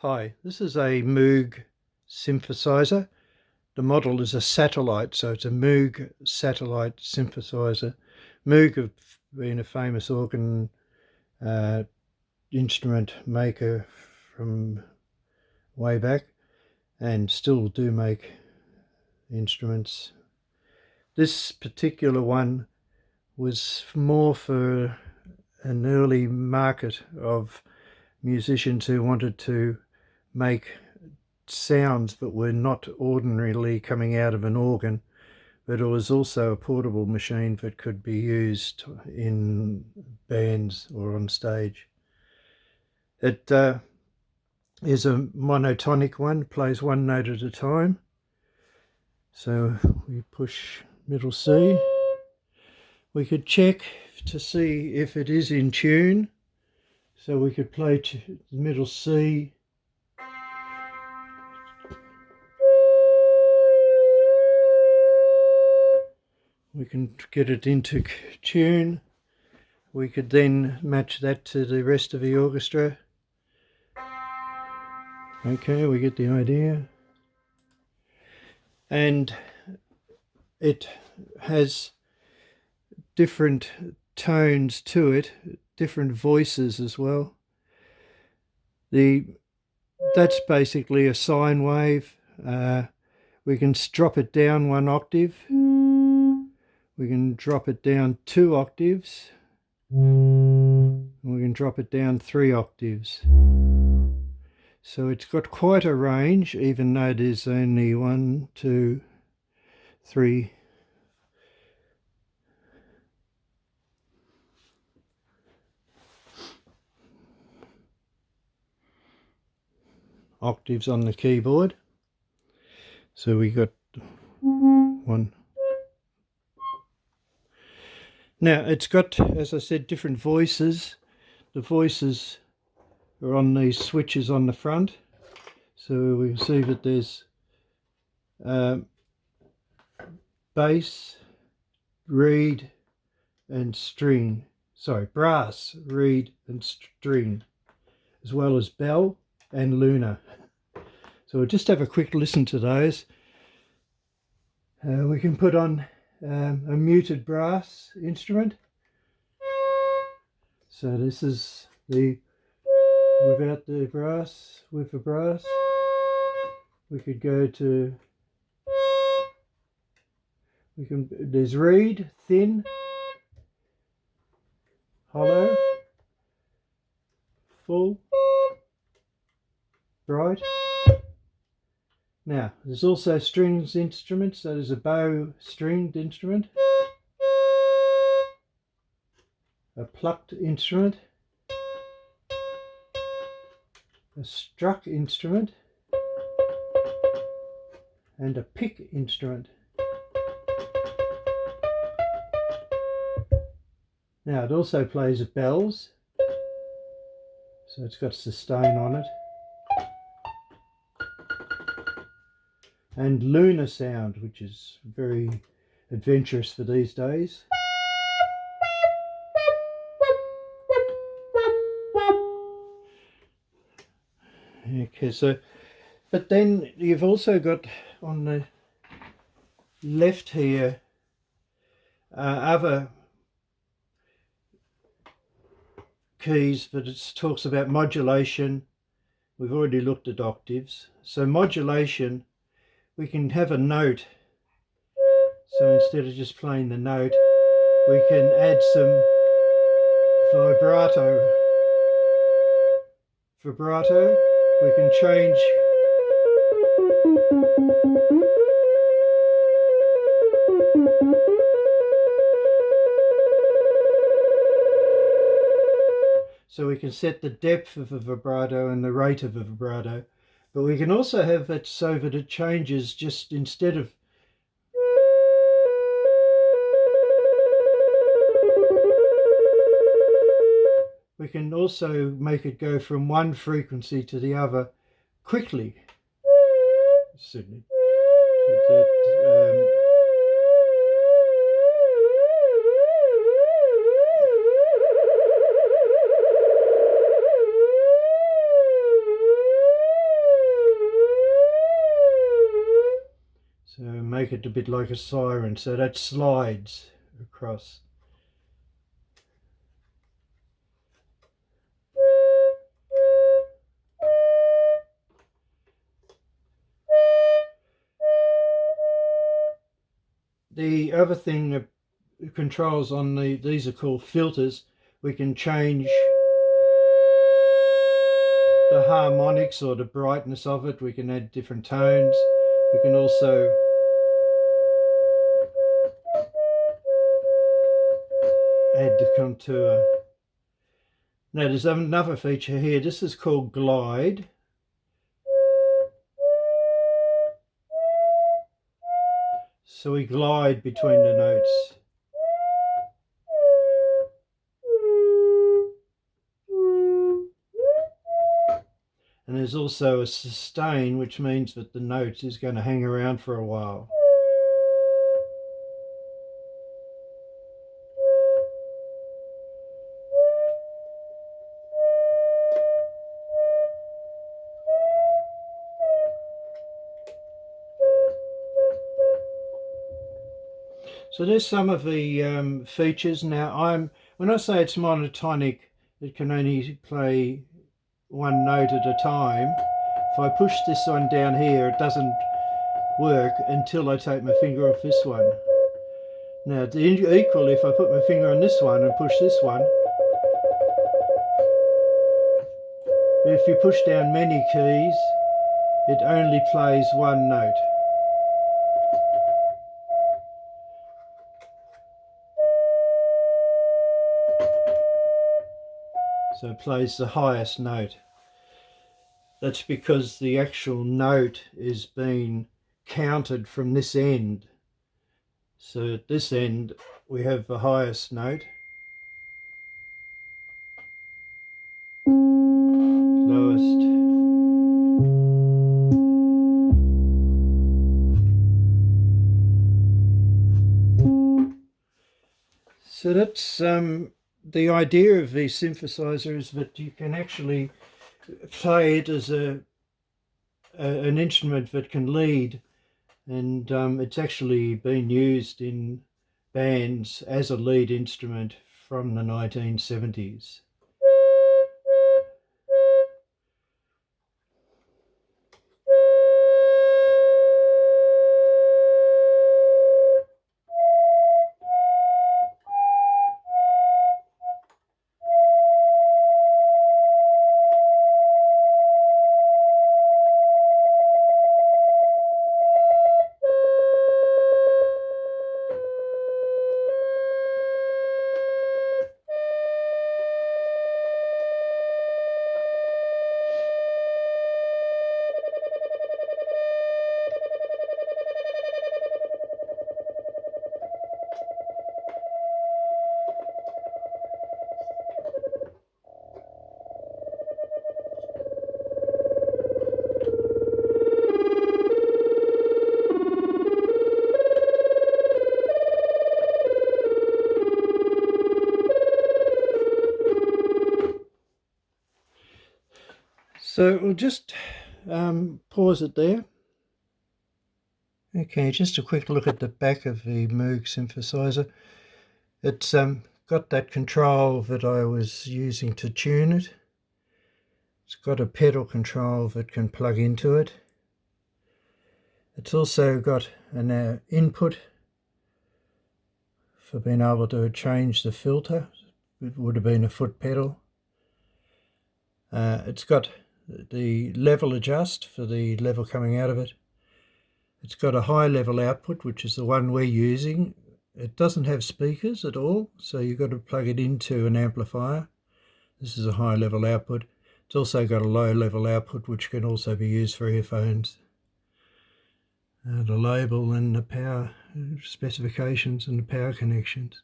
Hi, this is a Moog synthesizer. The model is a satellite, so it's a Moog satellite synthesizer. Moog have been a famous organ instrument maker from way back and still do make instruments. This particular one was more for an early market of musicians who wanted to make sounds that were not ordinarily coming out of an organ, but it was also a portable machine that could be used in bands or on stage. It is a monotonic one, plays one note at a time. So we push middle C. We could check to see if it is in tune. So we could play middle C. We can get it into tune. We could then match that to the rest of the orchestra. Okay, we get the idea. And it has different tones to it, different voices as well. That's basically a sine wave. We can drop it down one octave. We can drop it down 2 octaves. We can drop it down 3 octaves. So it's got quite a range, even though there's only 1, 2, 3. Octaves on the keyboard. So we got 1. Now it's got, as I said, different voices. The voices are on these switches on the front. So we can see that there's bass, reed and string. Sorry, brass, reed and string, as well as bell and lunar. So we'll just have a quick listen to those. We can put on a muted brass instrument. So this is the without the brass. With the brass, we could go to, there's reed, thin, hollow, full, bright. Now there's also strings instruments. So there's a bow stringed instrument, a plucked instrument, a struck instrument and a pick instrument. Now it also plays bells, so it's got sustain on it, and lunar sound, which is very adventurous for these days. Okay, so, but then you've also got on the left here other keys, but it talks about modulation. We've already looked at octaves. So modulation, we can have a note. So instead of just playing the note, we can add some vibrato. We can change so we can set the depth of a vibrato and the rate of a vibrato, but we can also have it so that it changes, just instead of we can also make it go from one frequency to the other quickly. So that, make it a bit like a siren, so that slides across. The other thing that controls on these are called filters. We can change the harmonics or the brightness of it. We can add different tones. We can also add the contour. Now there's another feature here. This is called glide. So we glide between the notes. And there's also a sustain, which means that the note is going to hang around for a while. So there's some of the features. Now when I say it's monotonic, it can only play one note at a time. If I push this one down here, it doesn't work until I take my finger off this one. Now equally, if I put my finger on this one and push this one, if you push down many keys, it only plays one note. So it plays the highest note. That's because the actual note is being counted from this end. So at this end we have the highest note, lowest, so that's the idea of the synthesizer, is that you can actually play it as an instrument that can lead, and it's actually been used in bands as a lead instrument from the 1970s. So we'll just pause it there. Okay, just a quick look at the back of the Moog synthesizer. It's got that control that I was using to tune it. It's got a pedal control that can plug into it. It's also got an input for being able to change the filter. It would have been a foot pedal. It's got the level adjust for the level coming out of it. It's got a high level output, which is the one we're using. It doesn't have speakers at all, so you've got to plug it into an amplifier. This is a high level output. It's also got a low level output, which can also be used for earphones. The label and the power specifications and the power connections.